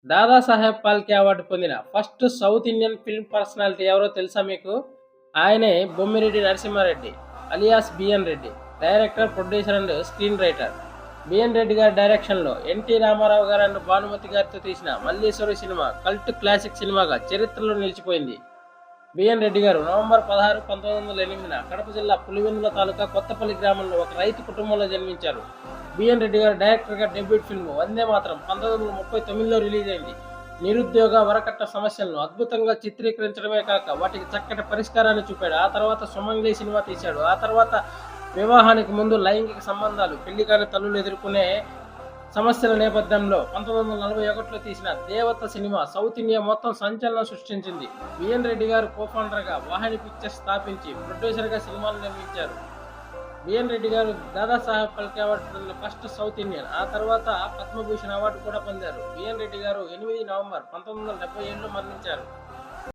Dadasaheb Phalke award పొందిన first South Indian film personality ఎవరో తెలుసా మీకు? ఆయనే Bommireddy Narasimhareddy alias BN Reddy. Director, producer and screen writer. BN Reddy గారి డైరెక్షన్లో ఎన్టీ రామారావు గారు అండ్ భానుమతి గారితో తీసిన మల్లీశ్వరి సినిమా కల్ట్ క్లాసిక్ సినిమాగా చరిత్రలో నిలిచిపోయింది. బిఎన్ రెడ్డి గారు నవంబర్ 16, 1908న కడప జిల్లా పులివెందుల తాలూకా కొత్తపల్లి గ్రామంలో ఒక రైతు కుటుంబంలో జన్మించారు. బిఎన్ రెడ్డి గారు డైరెక్టర్గా debut film Vande Mataram 1939లో release అయింది. నిరుద్యోగ, వరకట్న సమస్యలను అద్భుతంగా చిత్రీకరించడమే కాక వాటికి చక్కటి పరిష్కారాన్ని చూపాడు. ఆ తర్వాత సుమంగ్లీ సినిమా తీశాడు. ఆ తర్వాత వివాహానికి ముందు లైంగిక సంబంధాలు, పెళ్లి కాని తల్లులు ఎదుర్కొనే సమస్యల నేపథ్యంలో 1941లో తీసిన దేవత సినిమా సౌత్ ఇండియా మొత్తం సంచలనం సృష్టించింది. బిఎన్ రెడ్డి గారు కో-ఫౌండర్గా వాహిని పిక్చర్స్ స్థాపించి ప్రొడ్యూసర్గా సినిమాలు నిర్మించారు. బిఎన్ రెడ్డి గారు దాదాసాహెబ్ ఫాల్కే అవార్డు పొందిన ఫస్ట్ సౌత్ ఇండియన్. ఆ తర్వాత పద్మభూషణ్ అవార్డు కూడా పొందారు. బిఎన్ రెడ్డి గారు 8 నవంబర్ 1977లో మరణించారు.